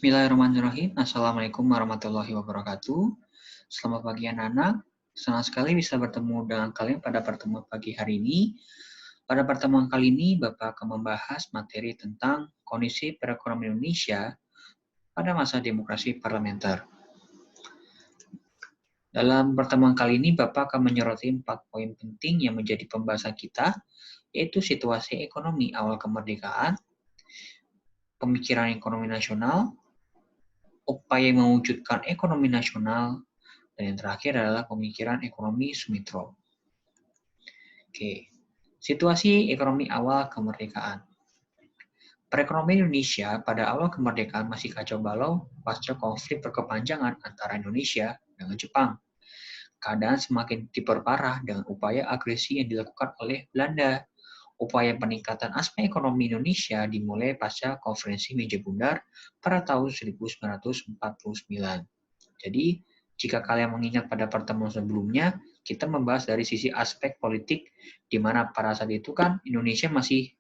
Bismillahirrahmanirrahim. Assalamualaikum warahmatullahi wabarakatuh. Selamat pagi anak-anak. Senang sekali bisa bertemu dengan kalian pada pertemuan pagi hari ini. Pada pertemuan kali ini, Bapak akan membahas materi tentang kondisi perekonomian Indonesia pada masa demokrasi parlementer. Dalam pertemuan kali ini, Bapak akan menyoroti 4 poin penting yang menjadi pembahasan kita, yaitu situasi ekonomi awal kemerdekaan, pemikiran ekonomi nasional, upaya mewujudkan ekonomi nasional, dan yang terakhir adalah pemikiran ekonomi Sumitro. Oke, situasi ekonomi awal kemerdekaan. Perekonomian Indonesia pada awal kemerdekaan masih kacau balau pasca konflik berkepanjangan antara Indonesia dengan Jepang. Keadaan semakin diperparah dengan upaya agresi yang dilakukan oleh Belanda. Upaya peningkatan aspek ekonomi Indonesia dimulai pasca konferensi Meja Bundar pada tahun 1949. Jadi, jika kalian mengingat pada pertemuan sebelumnya, kita membahas dari sisi aspek politik, di mana pada saat itu kan Indonesia masih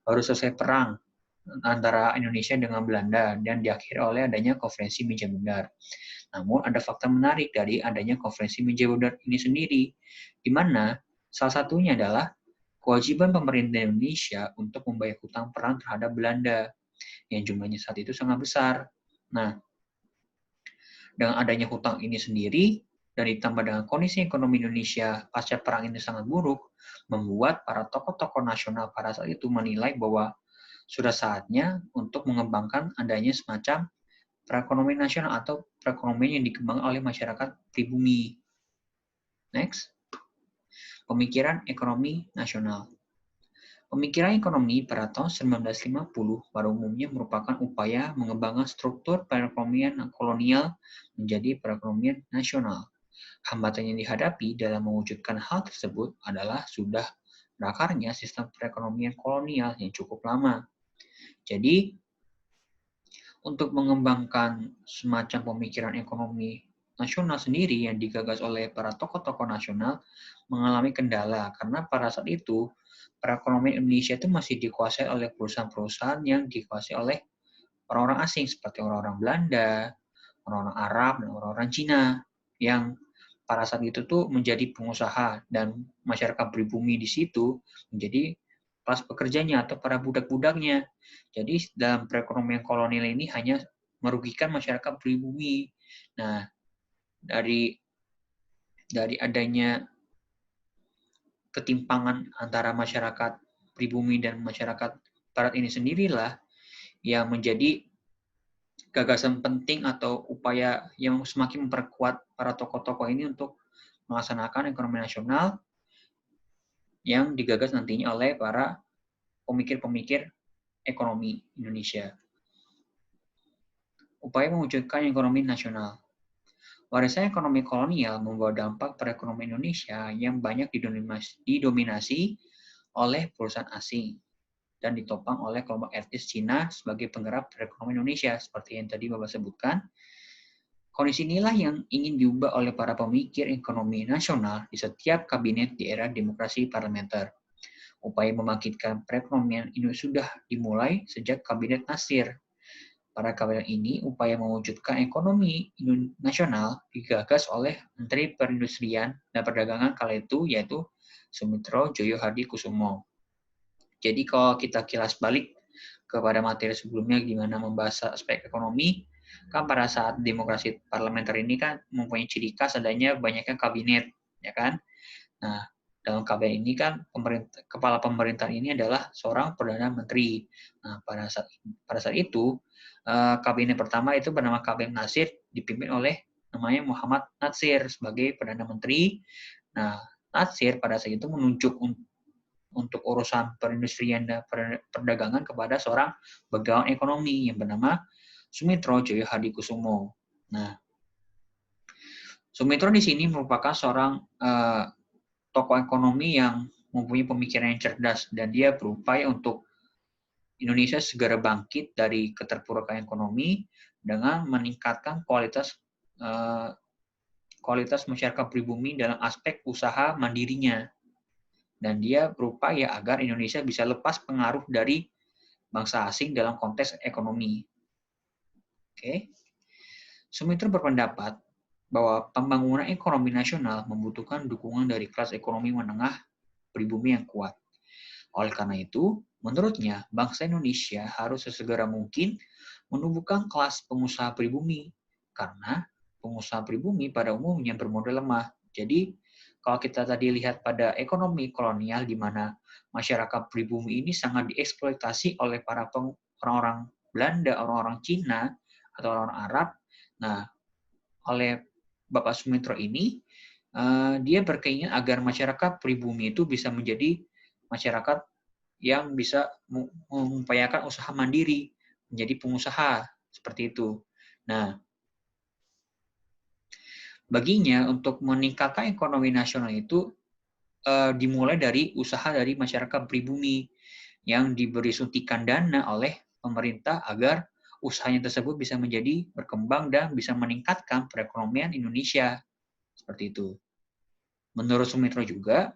baru selesai perang antara Indonesia dengan Belanda dan diakhiri oleh adanya konferensi Meja Bundar. Namun ada fakta menarik dari adanya konferensi Meja Bundar ini sendiri, di mana salah satunya adalah kewajiban pemerintah Indonesia untuk membayar hutang perang terhadap Belanda, yang jumlahnya saat itu sangat besar. Nah, dengan adanya hutang ini sendiri, dan ditambah dengan kondisi ekonomi Indonesia pasca perang ini sangat buruk, membuat para tokoh-tokoh nasional pada saat itu menilai bahwa sudah saatnya untuk mengembangkan adanya semacam perekonomian nasional atau perekonomian yang dikembangkan oleh masyarakat pribumi. Next, pemikiran ekonomi nasional. Pemikiran ekonomi pada tahun 1950 pada umumnya merupakan upaya mengembangkan struktur perekonomian kolonial menjadi perekonomian nasional. Hambatan yang dihadapi dalam mewujudkan hal tersebut adalah sudah berakarnya sistem perekonomian kolonial yang cukup lama. Jadi, untuk mengembangkan semacam pemikiran ekonomi nasional sendiri yang digagas oleh para tokoh-tokoh nasional mengalami kendala karena pada saat itu perekonomian Indonesia itu masih dikuasai oleh perusahaan-perusahaan yang dikuasai oleh orang-orang asing seperti orang-orang Belanda, orang-orang Arab, dan orang-orang Cina yang pada saat itu tuh menjadi pengusaha dan masyarakat pribumi di situ menjadi kelas pekerjanya atau para budak-budaknya. Jadi dalam perekonomian kolonial ini hanya merugikan masyarakat pribumi. Nah, dari adanya ketimpangan antara masyarakat pribumi dan masyarakat barat ini sendirilah yang menjadi gagasan penting atau upaya yang semakin memperkuat para tokoh-tokoh ini untuk melaksanakan ekonomi nasional yang digagas nantinya oleh para pemikir-pemikir ekonomi Indonesia. Upaya mewujudkan ekonomi nasional. Warisan ekonomi kolonial membawa dampak perekonomian Indonesia yang banyak didominasi oleh perusahaan asing dan ditopang oleh kelompok etnis Cina sebagai penggerak perekonomian Indonesia, seperti yang tadi Bapak sebutkan. Kondisi inilah yang ingin diubah oleh para pemikir ekonomi nasional di setiap kabinet di era demokrasi parlementer. Upaya membangkitkan perekonomian ini sudah dimulai sejak kabinet Nasir. Pada kabinet ini, upaya mewujudkan ekonomi nasional digagas oleh Menteri Perindustrian dan Perdagangan kala itu, yaitu Sumitro Joyo Hadikusumo. Jadi kalau kita kilas balik kepada materi sebelumnya di mana membahas aspek ekonomi, kan pada saat demokrasi parlementer ini kan mempunyai ciri khas adanya banyaknya kabinet, ya kan? Nah, dalam kabinet ini kan kepala pemerintahan ini adalah seorang perdana menteri. Nah, pada saat itu kabinet pertama itu bernama Kabinet Nasir dipimpin oleh namanya Muhammad Natsir sebagai perdana menteri. Nah, Natsir pada saat itu menunjuk untuk urusan perindustrian dan perdagangan kepada seorang begawan ekonomi yang bernama Sumitro Joyo Hadikusumo. Nah, Sumitro di sini merupakan seorang tokoh ekonomi yang mempunyai pemikiran yang cerdas dan dia berupaya untuk Indonesia segera bangkit dari keterpurukan ekonomi dengan meningkatkan kualitas masyarakat pribumi dalam aspek usaha mandirinya. Dan dia berupaya agar Indonesia bisa lepas pengaruh dari bangsa asing dalam konteks ekonomi. Oke. Sumitra berpendapat bahwa pembangunan ekonomi nasional membutuhkan dukungan dari kelas ekonomi menengah pribumi yang kuat. Oleh karena itu, menurutnya, bangsa Indonesia harus sesegera mungkin menumbuhkan kelas pengusaha pribumi, karena pengusaha pribumi pada umumnya bermodal lemah. Jadi, kalau kita tadi lihat pada ekonomi kolonial di mana masyarakat pribumi ini sangat dieksploitasi oleh para orang-orang Belanda, orang-orang Cina, atau orang Arab. Nah, oleh Bapak Sumitro ini, dia berkeinginan agar masyarakat pribumi itu bisa menjadi masyarakat yang bisa mengupayakan usaha mandiri, menjadi pengusaha, seperti itu. Nah, baginya untuk meningkatkan ekonomi nasional itu dimulai dari usaha dari masyarakat pribumi yang diberi suntikan dana oleh pemerintah agar usahanya tersebut bisa menjadi berkembang dan bisa meningkatkan perekonomian Indonesia. Seperti itu. Menurut Sumitro juga,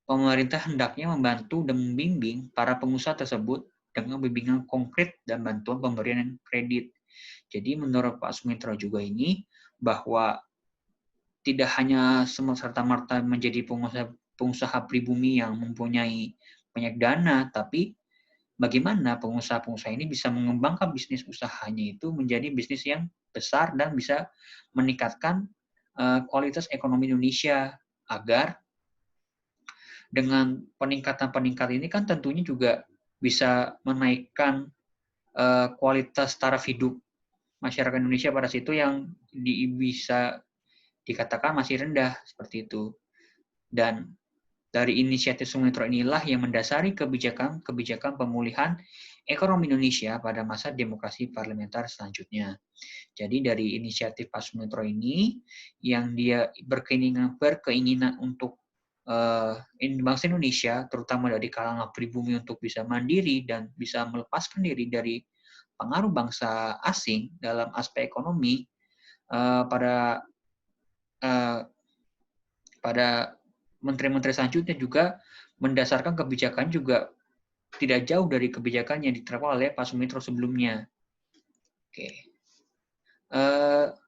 pemerintah hendaknya membantu dan membimbing para pengusaha tersebut dengan bimbingan konkret dan bantuan pemberian kredit. Jadi menurut Pak Sumitro juga ini, bahwa tidak hanya serta-merta menjadi pengusaha pribumi yang mempunyai banyak dana, tapi bagaimana pengusaha-pengusaha ini bisa mengembangkan bisnis usahanya itu menjadi bisnis yang besar dan bisa meningkatkan kualitas ekonomi Indonesia, agar dengan peningkatan-peningkatan ini kan tentunya juga bisa menaikkan kualitas taraf hidup masyarakat Indonesia pada situ yang bisa dikatakan masih rendah, seperti itu. Dan dari inisiatif Sumitro inilah yang mendasari kebijakan pemulihan ekonomi Indonesia pada masa demokrasi parlementer selanjutnya. Jadi dari inisiatif Pak Sumitro ini, yang dia berkeinginan untuk bangsa Indonesia, terutama dari kalangan pribumi untuk bisa mandiri dan bisa melepaskan diri dari pengaruh bangsa asing dalam aspek ekonomi, pada pada menteri-menteri selanjutnya juga mendasarkan kebijakan juga tidak jauh dari kebijakan yang diterapkan oleh Pak Sumitro sebelumnya. Oke.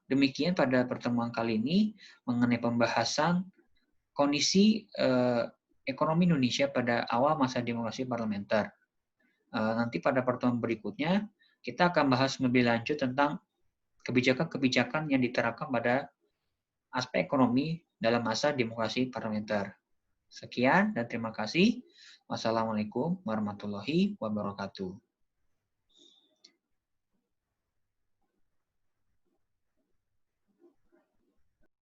Demikian pada pertemuan kali ini mengenai pembahasan kondisi ekonomi Indonesia pada awal masa demokrasi parlementer. Nanti pada pertemuan berikutnya kita akan bahas lebih lanjut tentang kebijakan-kebijakan yang diterapkan pada aspek ekonomi dalam masa demokrasi parlementer. Sekian dan terima kasih. Wassalamualaikum warahmatullahi wabarakatuh.